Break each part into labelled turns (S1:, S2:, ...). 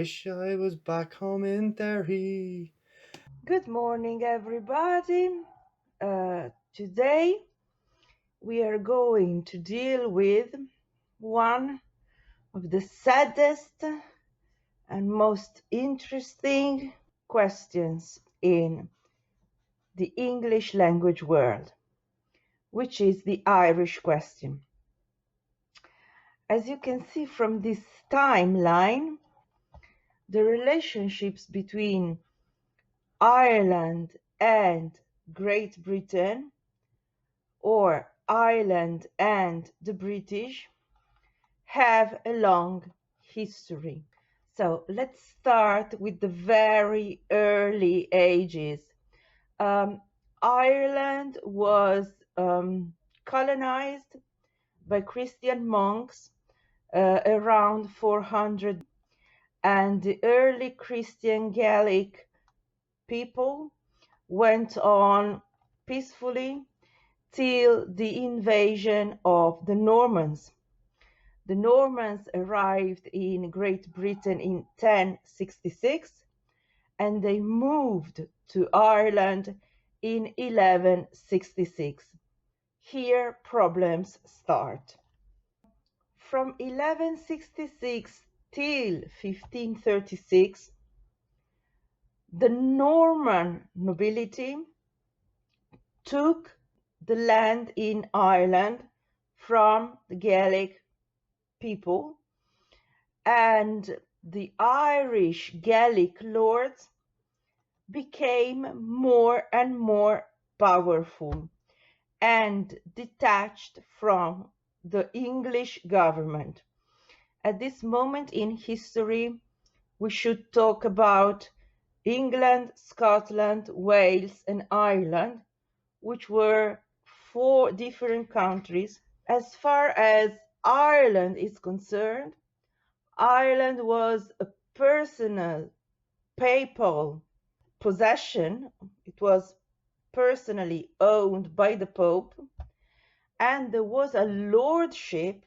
S1: wish I was back home in Derry.
S2: Good morning, everybody. Today we are going to deal with one of the saddest and most interesting questions in the English language world, which is the Irish question. As you can see from this timeline, the relationships between Ireland and Great Britain, or Ireland and the British, have a long history. So let's start with the very early ages. Ireland was colonized by Christian monks around 400, and the early Christian Gaelic people went on peacefully till the invasion of the Normans. The Normans arrived in Great Britain in 1066 and they moved to Ireland in 1166. Here problems start. From 1166 till 1536, the Norman nobility took the land in Ireland from the Gaelic people, and the Irish Gaelic lords became more and more powerful and detached from the English government. At this moment in history, we should talk about England, Scotland, Wales, and Ireland, which were four different countries. As far as Ireland is concerned, Ireland was a personal papal possession. It was personally owned by the Pope, and there was a lordship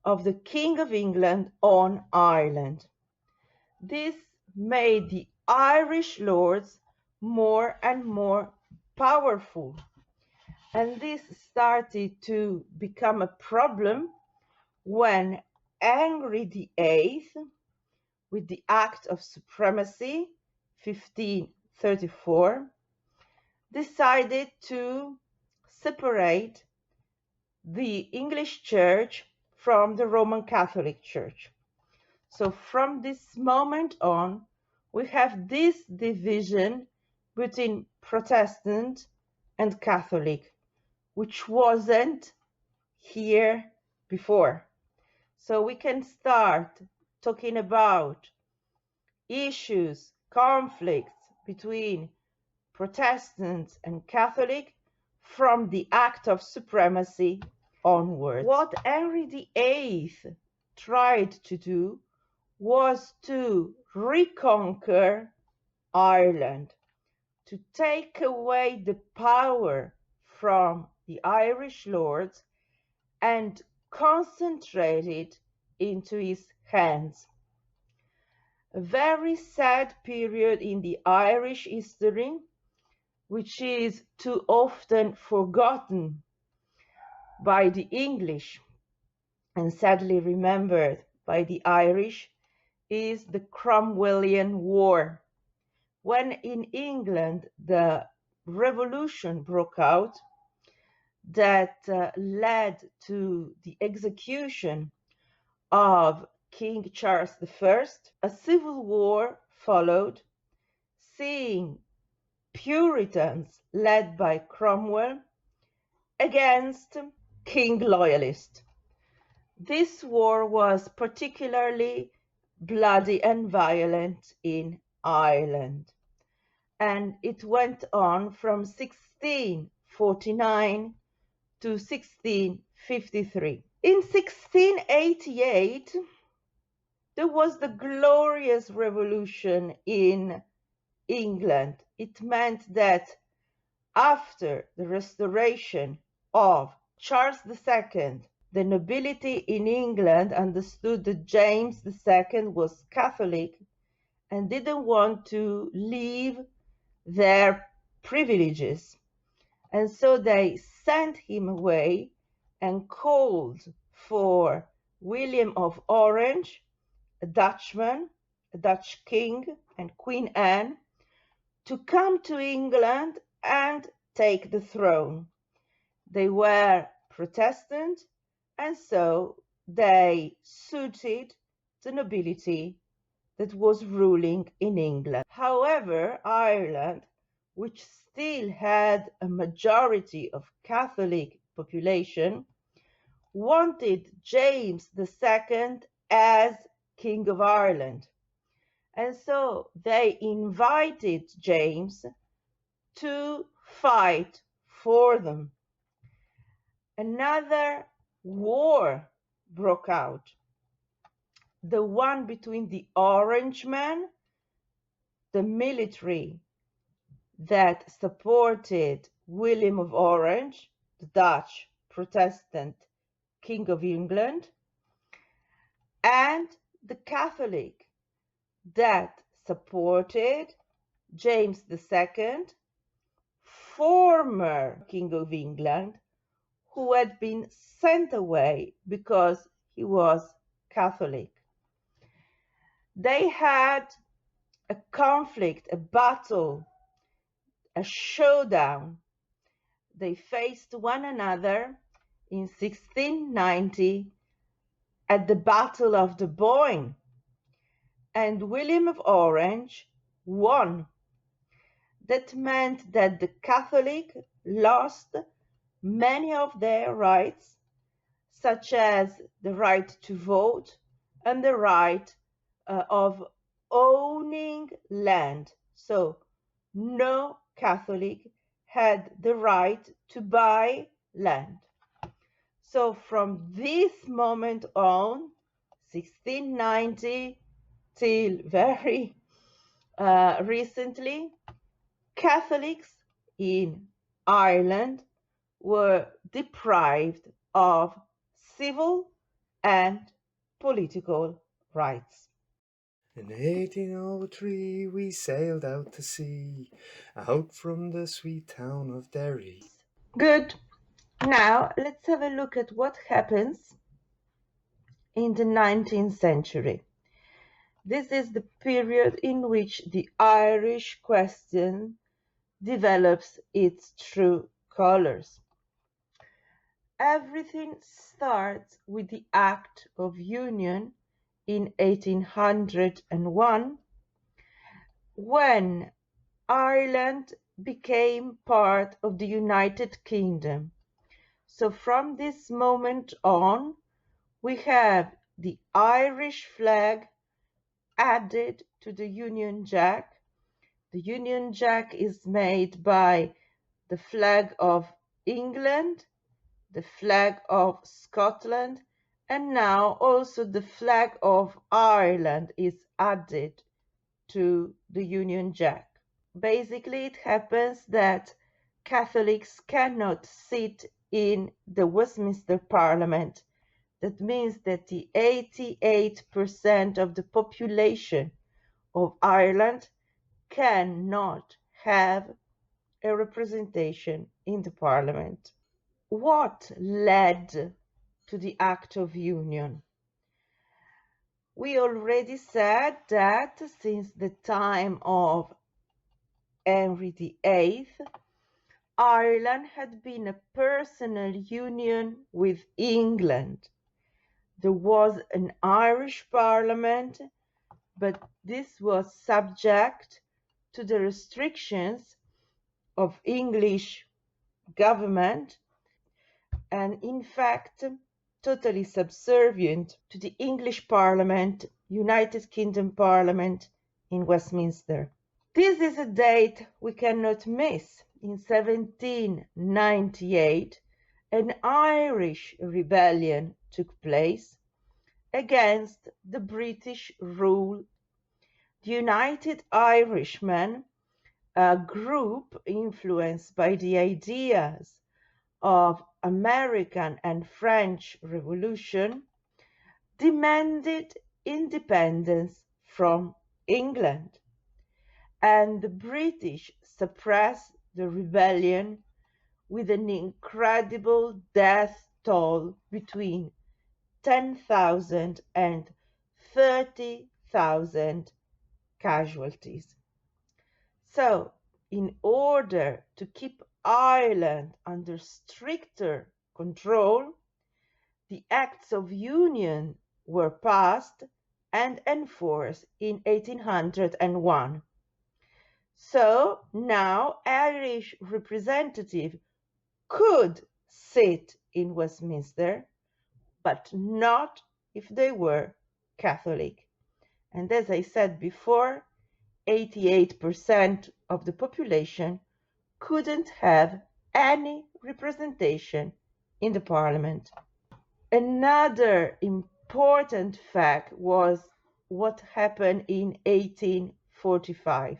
S2: of the King of England on Ireland. This made the Irish lords more and more powerful, and this started to become a problem when Henry VIII, with the Act of Supremacy 1534, decided to separate the English Church from the Roman Catholic Church. So from this moment on, we have this division between Protestant and Catholic, which wasn't here before. So we can start talking about issues, conflicts between Protestants and Catholic from the Act of Supremacy onwards. What Henry VIII tried to do was to reconquer Ireland, to take away the power from the Irish lords and concentrate it into his hands. A very sad period in the Irish history, which is too often forgotten by the English and sadly remembered by the Irish, is the Cromwellian War. When in England the revolution broke out that led to the execution of King Charles I, a civil war followed, seeing Puritans led by Cromwell against King loyalists. This war was particularly bloody and violent in Ireland, and it went on from 1649 to 1653. In 1688, there was the Glorious Revolution in England. It meant that after the restoration of Charles II, the nobility in England understood that James II was Catholic and didn't want to leave their privileges. And so they sent him away and called for William of Orange, a Dutchman, a Dutch king, and Queen Anne to come to England and take the throne. They were Protestant, and so they suited the nobility that was ruling in England. However, Ireland, which still had a majority of Catholic population, wanted James II as King of Ireland. And so they invited James to fight for them. Another war broke out, the one between the Orangemen, the military that supported William of Orange, the Dutch Protestant King of England, and the Catholic that supported James II, former King of England, who had been sent away because he was Catholic. They had a conflict, a battle, a showdown. They faced one another in 1690 at the Battle of the Boyne, and William of Orange won. That meant that the Catholic lost many of their rights, such as the right to vote and the right of owning land. So no Catholic had the right to buy land. So from this moment on, 1690 till very recently, Catholics in Ireland were deprived of civil and political rights.
S1: In 1803 we sailed out to sea, out from the sweet town of Derry.
S2: Good. Now let's have a look at what happens in the 19th century. This is the period in which the Irish question develops its true colors. Everything starts with the Act of Union in 1801, when Ireland became part of the United Kingdom. So from this moment on, we have the Irish flag added to the Union Jack. The Union Jack is made by the flag of England, the flag of Scotland, and now also the flag of Ireland is added to the Union Jack. Basically, it happens that Catholics cannot sit in the Westminster Parliament. That means that the 88% of the population of Ireland cannot have a representation in the Parliament. What led to the Act of Union? We already said that since the time of Henry VIII, Ireland had been a personal union with England. There was an Irish Parliament, but this was subject to the restrictions of English government and in fact totally subservient to the English Parliament, United Kingdom Parliament in Westminster. This is a date we cannot miss. In 1798, an Irish rebellion took place against the British rule. The United Irishmen, a group influenced by the ideas of American and French Revolution demanded independence from England, and the British suppressed the rebellion with an incredible death toll between 10,000 and 30,000 casualties. So, in order to keep Ireland under stricter control, the Acts of Union were passed and enforced in 1801. So now Irish representatives could sit in Westminster, but not if they were Catholic. And as I said before, 88% of the population couldn't have any representation in the parliament. Another important fact was what happened in 1845.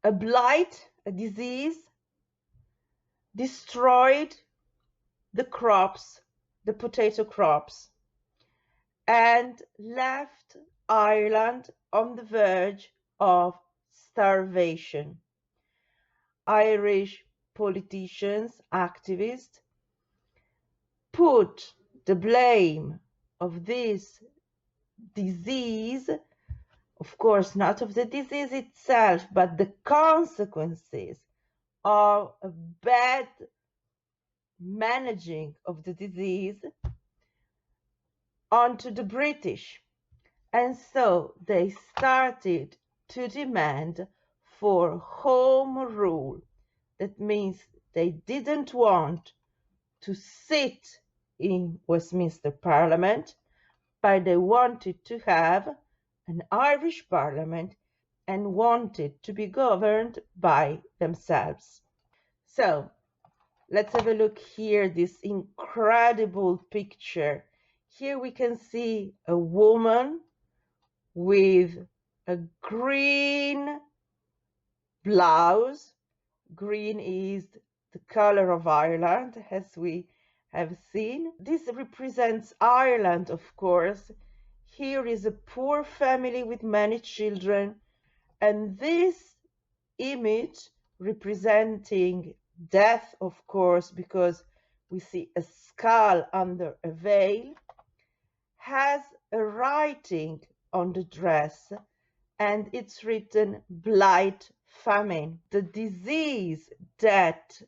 S2: A blight, a disease, destroyed the crops, the potato crops, and left Ireland on the verge of starvation. Irish politicians, activists, put the blame of this disease, of course, not of the disease itself, but the consequences of a bad managing of the disease onto the British. And so they started to demand for home rule. That means they didn't want to sit in Westminster Parliament, but they wanted to have an Irish Parliament and wanted to be governed by themselves. So let's have a look here, this incredible picture. Here we can see a woman with a green blouse. Green is the color of Ireland, as we have seen. This represents Ireland, of course. Here is a poor family with many children, and this image representing death, of course, because we see a skull under a veil, has a writing on the dress, and it's written blight, famine. The disease that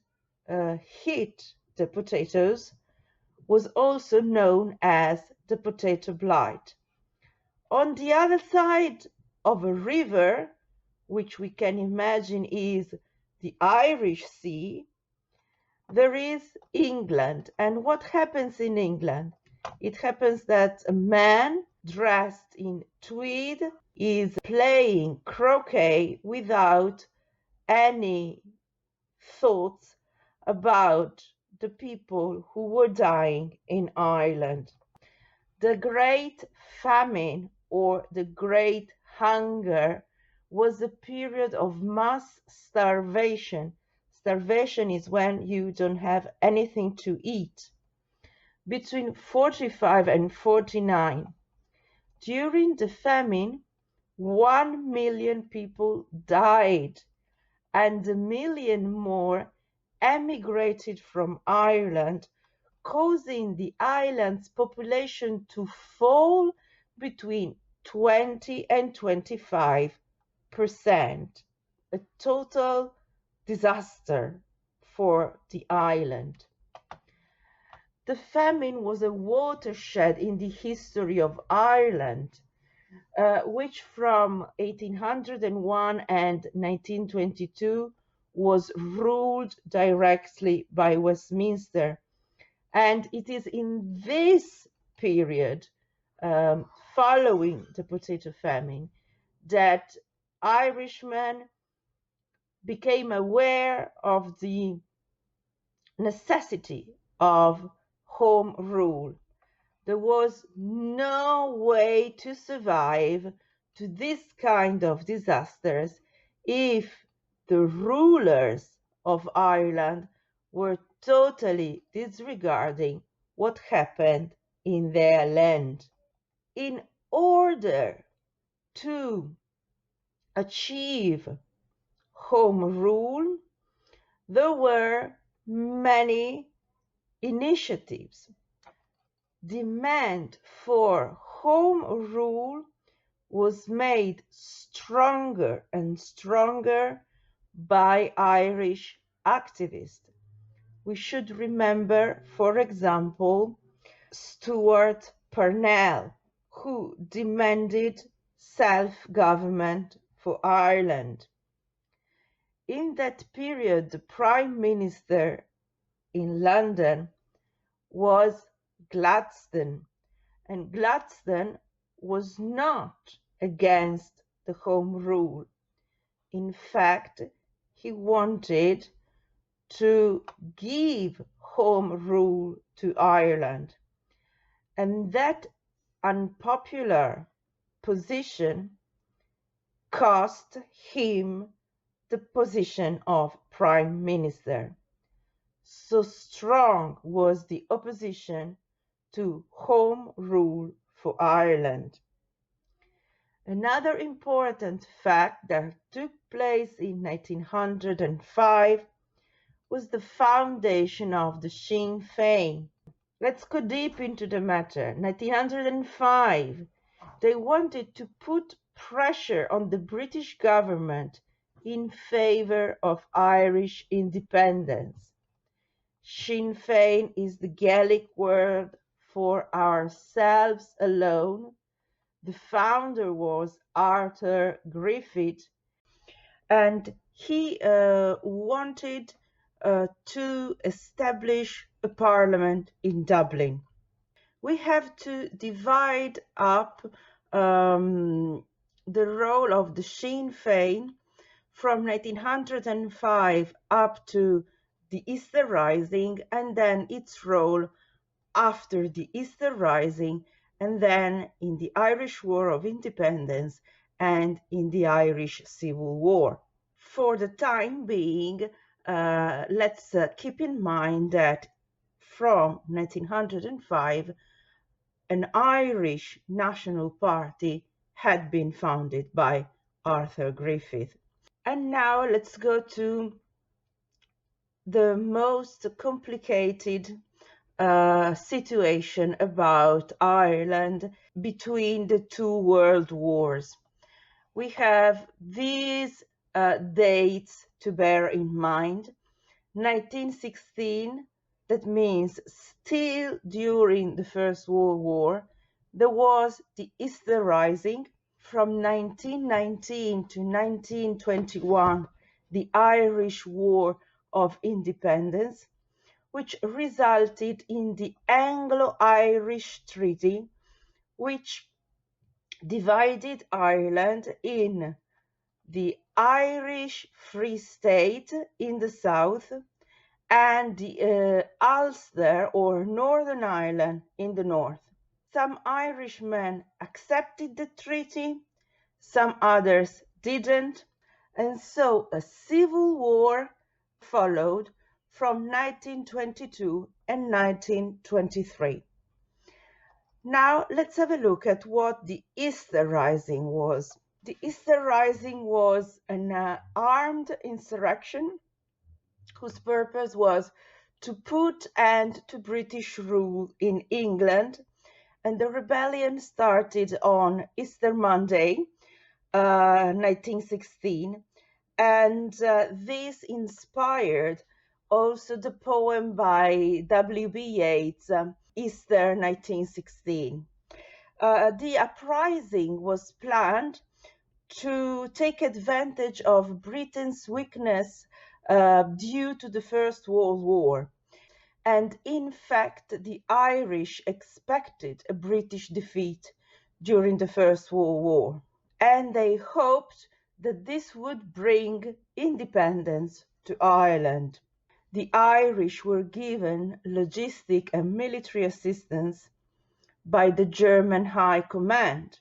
S2: hit the potatoes was also known as the potato blight. On the other side of a river, which we can imagine is the Irish Sea, there is England. And what happens in England? It happens that a man dressed in tweed is playing croquet without any thoughts about the people who were dying in Ireland. The Great Famine or the Great Hunger was a period of mass starvation. Starvation is when you don't have anything to eat. Between 45 and 49, during the famine, 1 million people died and 1 million more emigrated from Ireland, causing the island's population to fall between 20 and 25%. A total disaster for the island. The famine was a watershed in the history of Ireland, which from 1801 and 1922 was ruled directly by Westminster. And it is in this period, following the potato famine, that Irishmen became aware of the necessity of home rule. There was no way to survive to this kind of disasters if the rulers of Ireland were totally disregarding what happened in their land. In order to achieve home rule, there were many initiatives. Demand for home rule was made stronger and stronger by Irish activists. We should remember, for example, Stuart Parnell, who demanded self-government for Ireland. In that period, the Prime Minister in London was Gladstone, and Gladstone was not against the Home Rule. In fact, he wanted to give Home Rule to Ireland, and that unpopular position cost him the position of Prime Minister. So strong was the opposition to Home Rule for Ireland. Another important fact that took place in 1905 was the foundation of the Sinn Féin. Let's go deep into the matter. 1905, they wanted to put pressure on the British government in favor of Irish independence. Sinn Féin is the Gaelic word for ourselves alone. The founder was Arthur Griffith, and he wanted to establish a parliament in Dublin. We have to divide up the role of the Sinn Féin from 1905 up to the Easter Rising, and then its role after the Easter Rising, and then in the Irish War of Independence and in the Irish Civil War. For the time being, let's keep in mind that from 1905, an Irish National Party had been founded by Arthur Griffith. And now let's go to the most complicated situation about Ireland between the two world wars. We have these dates to bear in mind. 1916, that means still during the First World War, there was the Easter Rising. From 1919 to 1921, the Irish War of Independence, which resulted in the Anglo-Irish Treaty, which divided Ireland in the Irish Free State in the south and the Ulster or Northern Ireland in the north. Some Irishmen accepted the treaty, some others didn't, and so a civil war followed from 1922 and 1923. Now let's have a look at what the Easter Rising was. The Easter Rising was an armed insurrection whose purpose was to put end to British rule in England, and the rebellion started on Easter Monday, 1916, and this inspired also the poem by W.B. Yeats, Easter 1916. The uprising was planned to take advantage of Britain's weakness due to the First World War. And in fact, the Irish expected a British defeat during the First World War. And they hoped that this would bring independence to Ireland. The Irish were given logistic and military assistance by the German High Command.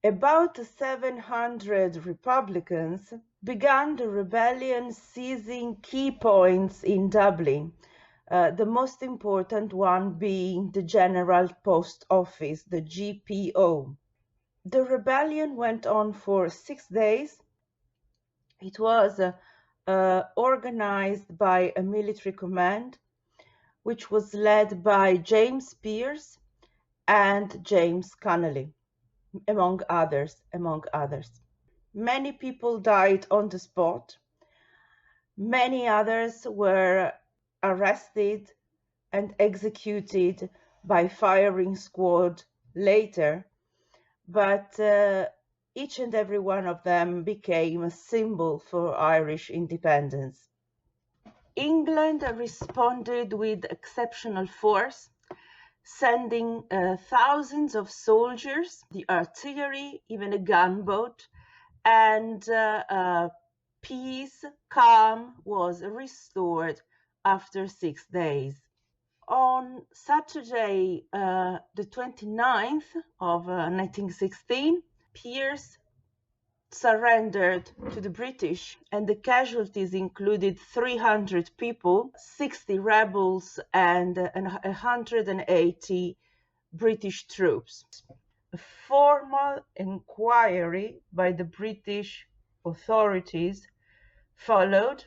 S2: About 700 Republicans began the rebellion, seizing key points in Dublin, the most important one being the General Post Office, the GPO. The rebellion went on for 6 days. It was organized by a military command, which was led by James Pearce and James Connolly, among others. Many people died on the spot. Many others were arrested and executed by firing squad later, but each and every one of them became a symbol for Irish independence. England responded with exceptional force, sending thousands of soldiers, the artillery, even a gunboat, and peace, calm was restored after 6 days. On Saturday, the 29th of 1916, Pearce surrendered to the British, and the casualties included 300 people, 60 rebels, and 180 British troops. A formal inquiry by the British authorities followed,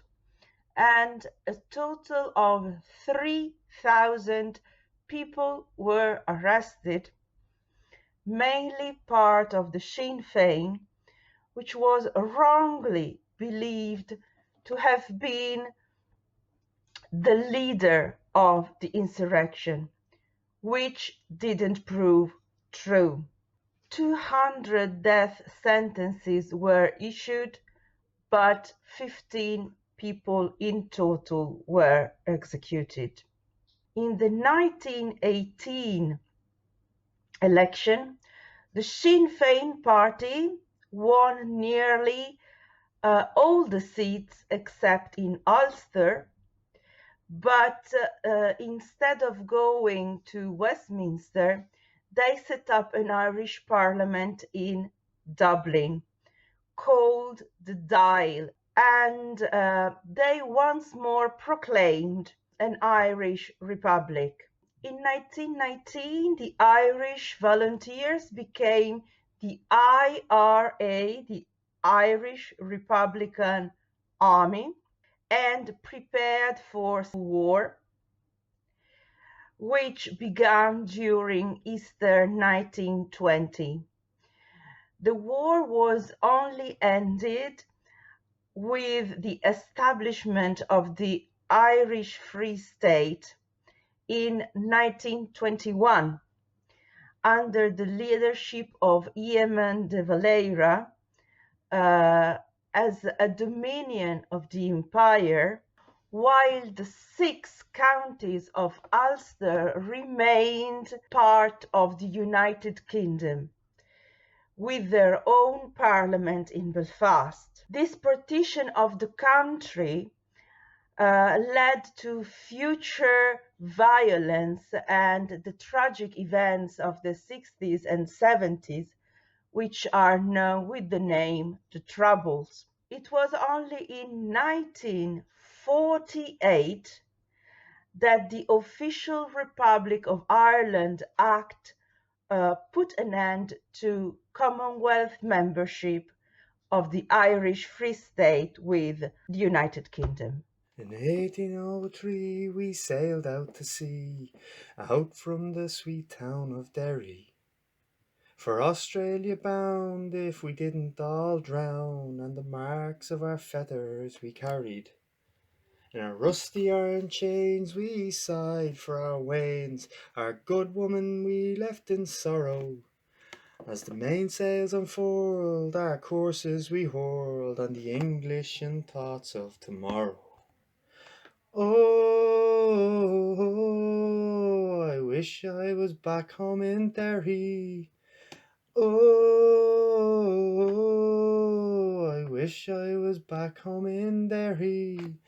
S2: and a total of 3,000 people were arrested, mainly part of the Sinn Féin, which was wrongly believed to have been the leader of the insurrection, which didn't prove true. 200 death sentences were issued, but 15 people in total were executed. In the 1918 election, the Sinn Féin party won nearly all the seats except in Ulster, but instead of going to Westminster, they set up an Irish parliament in Dublin called the Dáil, and they once more proclaimed an Irish republic. In 1919, the Irish Volunteers became the IRA, the Irish Republican Army, and prepared for war, which began during Easter 1920. The war was only ended with the establishment of the Irish Free State in 1921 under the leadership of Eamon de Valera as a dominion of the empire, while the 6 counties of Ulster remained part of the United Kingdom, with their own parliament in Belfast. This partition of the country led to future violence and the tragic events of the 60s and 70s, which are known with the name the Troubles. It was only in 1948 that the official Republic of Ireland Act put an end to Commonwealth membership of the Irish Free State with the United Kingdom.
S1: In 1803 we sailed out to sea, out from the sweet town of Derry. For Australia bound, if we didn't all drown, and the marks of our feathers we carried. In our rusty iron chains we sighed for our wains, our good woman we left in sorrow. As the mainsails unfurled, our courses we whirled on the English and thoughts of tomorrow. Oh, I wish I was back home in Derry. Oh, I wish I was back home in Derry.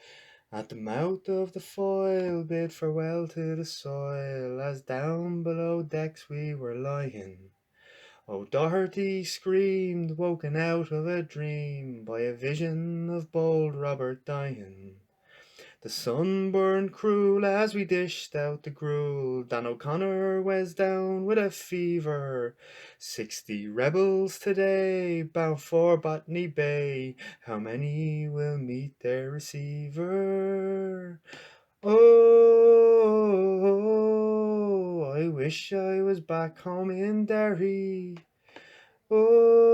S1: At the mouth of the foyle bid farewell to the soil, as down below decks we were lying. Oh, Doherty screamed, woken out of a dream by a vision of bold Robert dying. The sun burned cruel as we dished out the gruel. Dan O'Connor was down with a fever. 60 rebels today, bound for Botany Bay. How many will meet their receiver? Oh, I wish I was back home in Derry. Oh,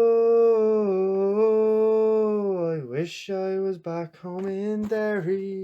S1: I wish I was back home in Derry.